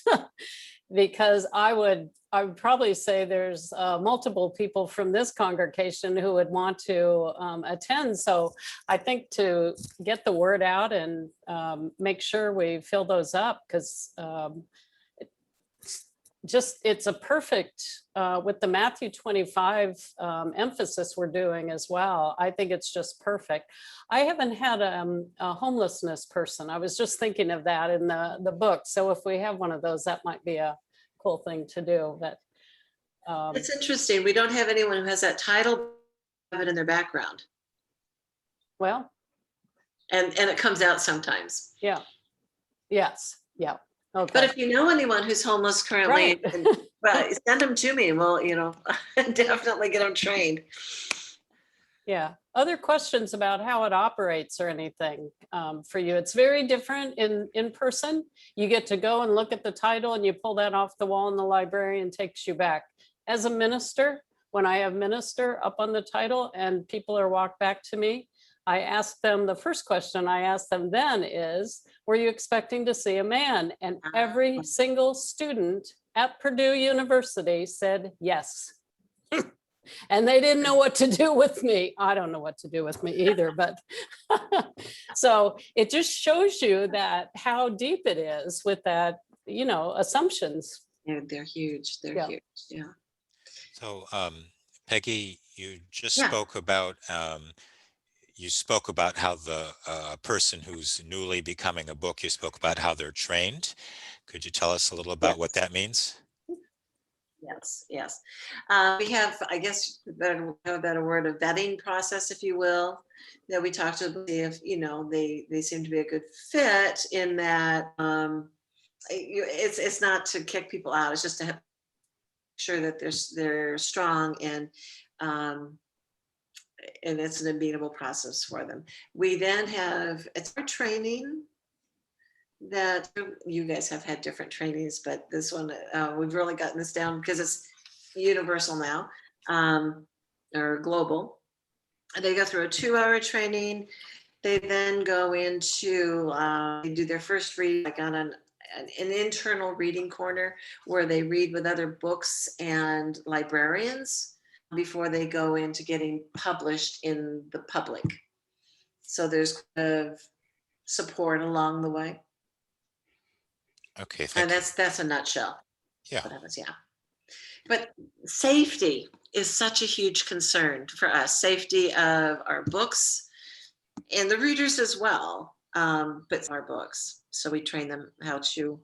because I would I would probably say there's multiple people from this congregation who would want to attend. So I think to get the word out and make sure we fill those up, because it's a perfect, with the Matthew 25 emphasis we're doing as well. I think it's just perfect. I haven't had a homelessness person. I was just thinking of that in the book. So if we have one of those, that might be a cool thing to do. But It's interesting. We don't have anyone who has that title of it in their background. well, And it comes out sometimes. yeah. Yes. Yeah. Okay. But if you know anyone who's homeless currently, Right. well, send them to me and we'll, definitely get them trained. Yeah. Other questions about how it operates or anything for you? It's very different in person. You get to go and look at the title and you pull that off the wall in the library and takes you back. As a minister, when I have minister up on the title and people are walked back to me, I ask them, the first question I ask them then is, were you expecting to see a man? And every single student at Purdue University said yes. And they didn't know what to do with me. I don't know what to do with me either, but so it just shows you that how deep it is with that, assumptions. They're huge. They're huge. Yeah. So Peggy, you just Yeah. spoke about how the person who's newly becoming a book, you spoke about how they're trained. Could you tell us a little about what that means? Yes. We have, I guess, a better word, a vetting process, if you will, that we talk to see if, they seem to be a good fit in that it's not to kick people out. It's just to have sure that they're strong and it's an unbeatable process for them. We then have, it's our training that you guys have had different trainings, but this one, we've really gotten this down because it's universal now, or global. And they go through a 2-hour training. They then go into, they do their first read, like on an internal reading corner where they read with other books and librarians before they go into getting published in the public. So there's kind of support along the way. Okay, And thank you. that's a nutshell. Yeah. What happens, yeah. But safety is such a huge concern for us. Safety of our books and the readers as well, but our books. So we train them how to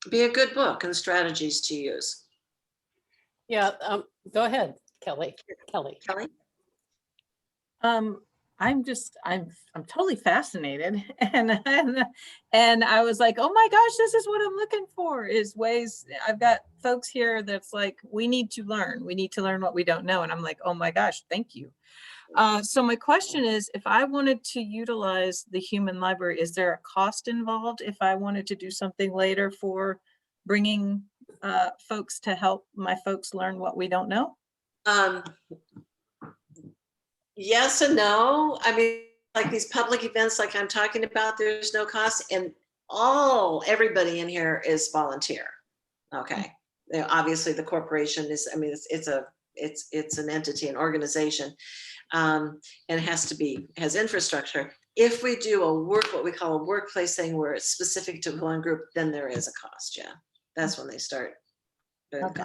be a good book and strategies to use. Yeah. Go ahead, Kelly. Kelly? I'm totally fascinated. And I was like, oh my gosh, this is what I'm looking for, is ways. I've got folks here that's like, we need to learn what we don't know. And I'm like, oh my gosh, thank you. So my question is, if I wanted to utilize the human library, is there a cost involved if I wanted to do something later for bringing folks to help my folks learn what we don't know? Yes and no. I mean, like these public events like I'm talking about, there's no cost, and everybody in here is volunteer. Okay. Obviously the corporation is, I mean, it's an entity, an organization, and it has infrastructure. If we do what we call a workplace thing where it's specific to one group, then there is a cost. Yeah. That's when they start. Okay.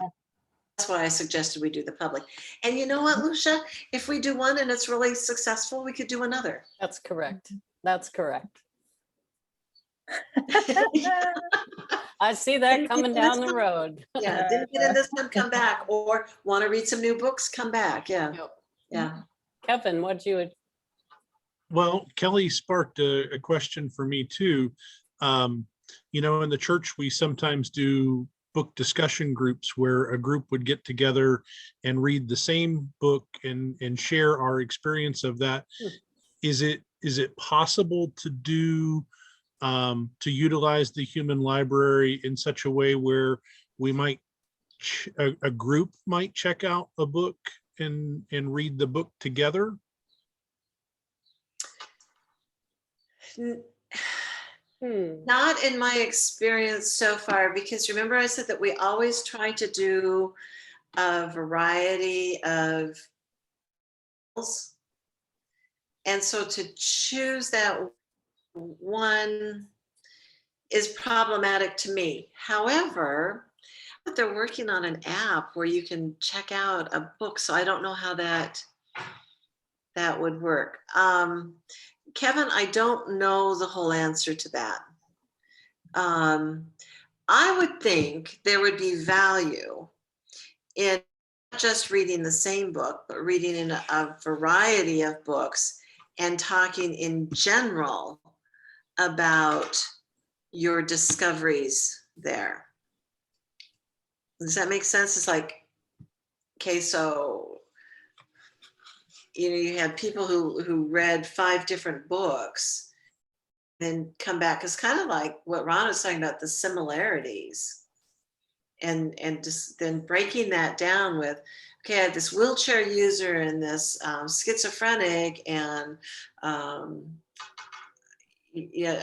That's why I suggested we do the public. And you know what, Lucia? If we do one and it's really successful, we could do another. That's correct. That's correct. I see that coming down the road. Yeah, didn't get in this one, come back. Or want to read some new books, come back. Yeah. Yep. Yeah. Kevin, what you would? Well, Kelly sparked a question for me too. In the church, we sometimes do book discussion groups where a group would get together and read the same book and share our experience of that. Is it possible to do to utilize the human library in such a way where we might a group might check out a book and read the book together? Not in my experience so far, because remember I said that we always try to do a variety of roles. And so to choose that one is problematic to me. However, they're working on an app where you can check out a book, so I don't know how that would work. Kevin, I don't know the whole answer to that. I would think there would be value in not just reading the same book, but reading in a variety of books and talking in general about your discoveries there. Does that make sense? It's like, okay, so you have people who read 5 different books, then come back. It's kind of like what Ron was talking about, the similarities, and just then breaking that down with, okay, I had this wheelchair user and this schizophrenic and a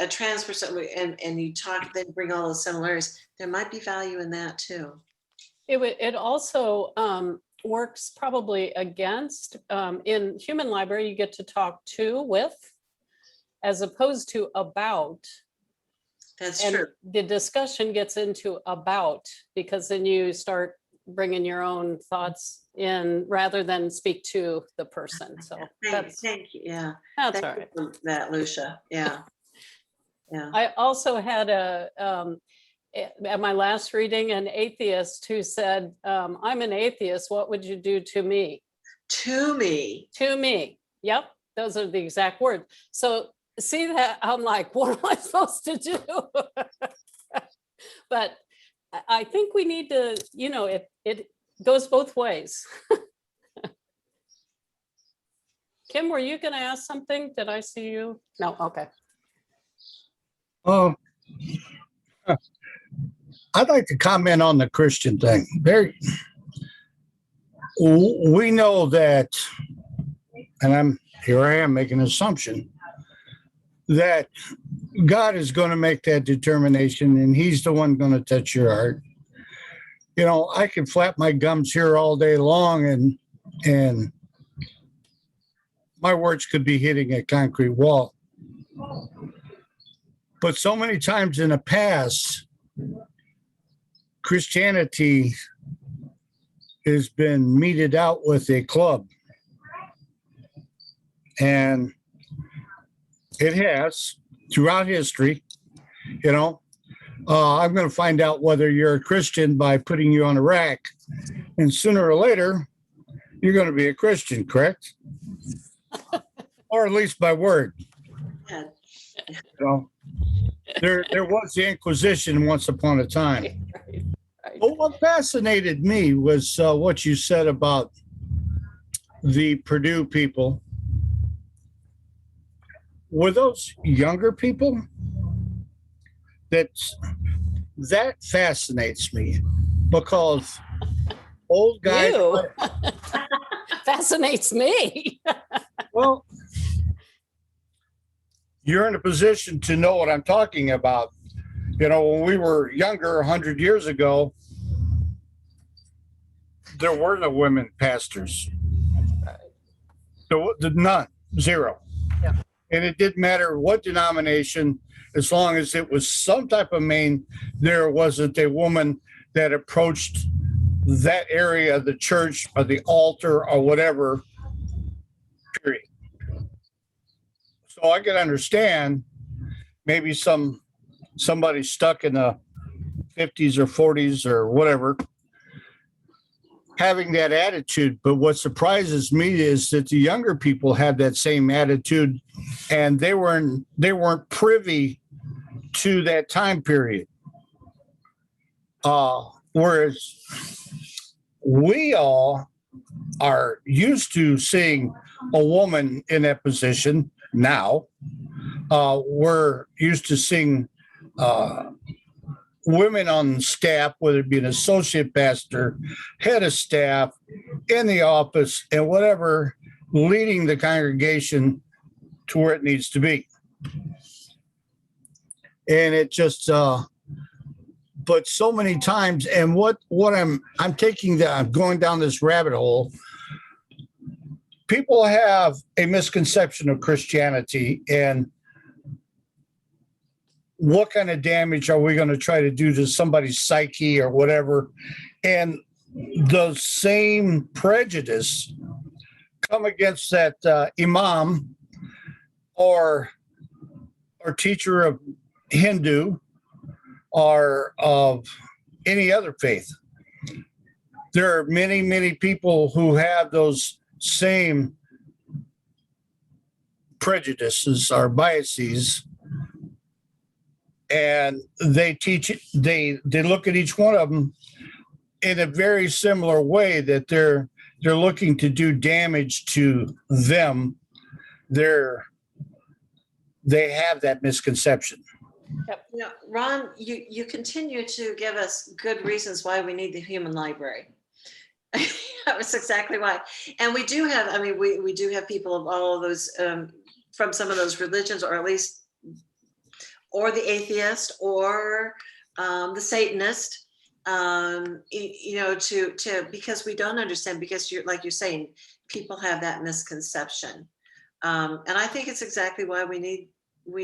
trans person, and you talk, then bring all those similarities. There might be value in that too. It also works probably against, in human library, you get to talk to, with, as opposed to about. That's and true. The discussion gets into about, because then you start bringing your own thoughts in rather than speak to the person. So Thank you. Yeah. That's Thank all you right. for that, Lucia. Yeah. Yeah. I also had at my last reading, an atheist who said, I'm an atheist, what would you do to me? To me. To me. Yep. Those are the exact words. So see that, I'm like, what am I supposed to do? But I think we need to, it goes both ways. Kim, were you going to ask something? Did I see you? No. Okay. I'd like to comment on the Christian thing. We know that, and here I am making an assumption, that God is going to make that determination, and he's the one going to touch your heart. I can flap my gums here all day long, and my words could be hitting a concrete wall. But so many times in the past, Christianity has been meted out with a club. And it has throughout history. I'm going to find out whether you're a Christian by putting you on a rack. And sooner or later, you're going to be a Christian, correct? Or at least by word. Yeah. There was the Inquisition once upon a time. Right. But what fascinated me was what you said about the Purdue people. Were those younger people? That fascinates me, because old guys. You. Fascinates me. Well, you're in a position to know what I'm talking about. When we were younger, 100 years ago, there were no women pastors. There was none, zero. Yeah. And it didn't matter what denomination, as long as it was some type of main, there wasn't a woman that approached that area of the church or the altar or whatever, period. So I can understand maybe somebody stuck in the 50s or 40s or whatever having that attitude. But what surprises me is that the younger people have that same attitude, and they weren't privy to that time period. Whereas we all are used to seeing a woman in that position now. We're used to seeing women on staff, whether it be an associate pastor, head of staff, in the office, and whatever, leading the congregation to where it needs to be. And it just, but so many times, and what I'm taking that, I'm going down this rabbit hole. People have a misconception of Christianity and what kind of damage are we going to try to do to somebody's psyche or whatever. And the same prejudice come against that imam or teacher of Hindu or of any other faith. There are many, many people who have those same prejudices or biases, and they look at each one of them in a very similar way, that they're looking to do damage to them. They have that misconception. You know, Ron, you continue to give us good reasons why we need the human library. That was exactly why. And we do have, I mean, we do have people of all of those, from some of those religions, or at least, or the atheist, or the Satanist, you know, because we don't understand, because you're, like you're saying, people have that misconception. And I think it's exactly why we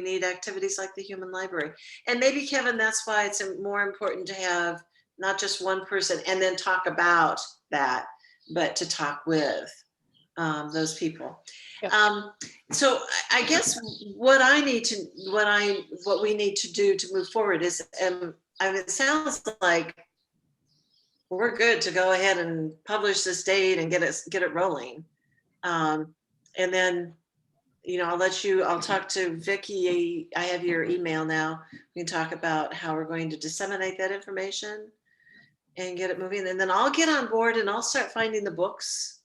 need activities like the human library. And maybe, Kevin, that's why it's more important to have not just one person and then talk about that, but to talk with those people. Yep. So I guess what we need to do to move forward is, I mean, it sounds like we're good to go ahead and publish this date and get it rolling. And then, you know, I'll talk to Vicki. I have your email now. We can talk about how we're going to disseminate that information and get it moving. And then I'll get on board and I'll start finding the books,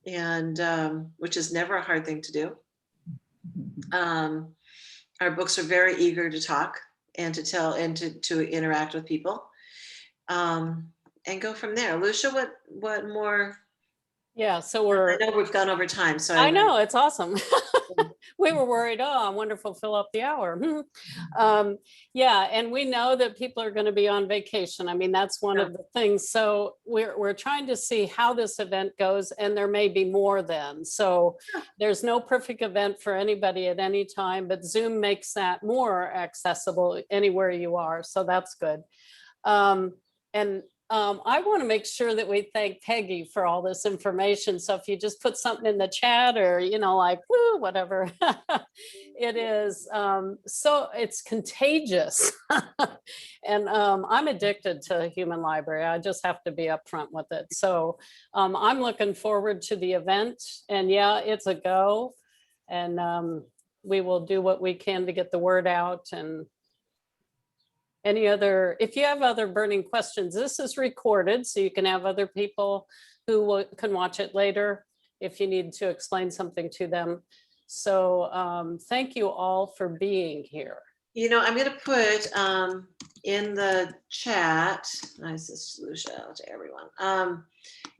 and which is never a hard thing to do. Our books are very eager to talk and to tell and to interact with people, and go from there. Lucia, what more? Yeah, so I know we've gone over time, so I know, it's awesome. We were worried, oh, I wonder if we'll fill up the hour. Yeah, and we know that people are going to be on vacation. I mean, that's one of the things. So we're trying to see how this event goes, and there may be more then. So there's no perfect event for anybody at any time, but Zoom makes that more accessible anywhere you are. So that's good. I want to make sure that we thank Peggy for all this information. So if you just put something in the chat, or, you know, like, woo, whatever, it is. So it's contagious. And I'm addicted to Human Library. I just have to be upfront with it. So I'm looking forward to the event, and yeah, it's a go. And we will do what we can to get the word out. And if you have other burning questions, this is recorded, so you can have other people who can watch it later if you need to explain something to them. So thank you all for being here. You know, I'm going to put in the chat, this is Lucia to everyone.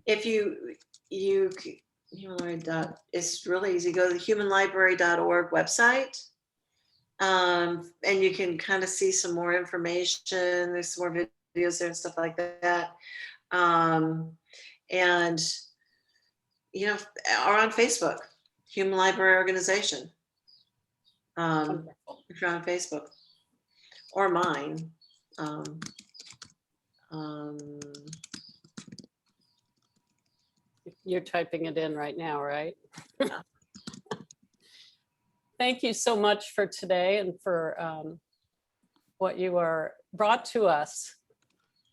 If it's really easy. Go to the humanlibrary.org website. And you can kind of see some more information. There's some more videos there and stuff like that. And, you know, or on Facebook, Human Library Organization. If you're on Facebook, or mine. You're typing it in right now, right? Yeah. Thank you so much for today and for what you are brought to us.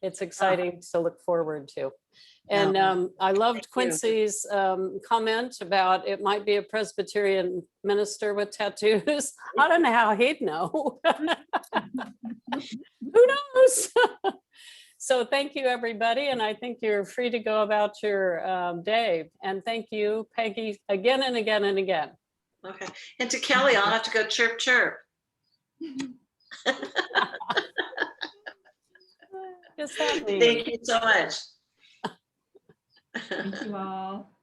It's exciting to look forward to. And I loved Quincy's comment about it might be a Presbyterian minister with tattoos. I don't know how he'd know. Who knows? So thank you, everybody. And I think you're free to go about your day. And thank you, Peggy, again and again and again. Okay. And to Kelly, I'll have to go chirp, chirp. Just that means. Thank you so much. Thank you all.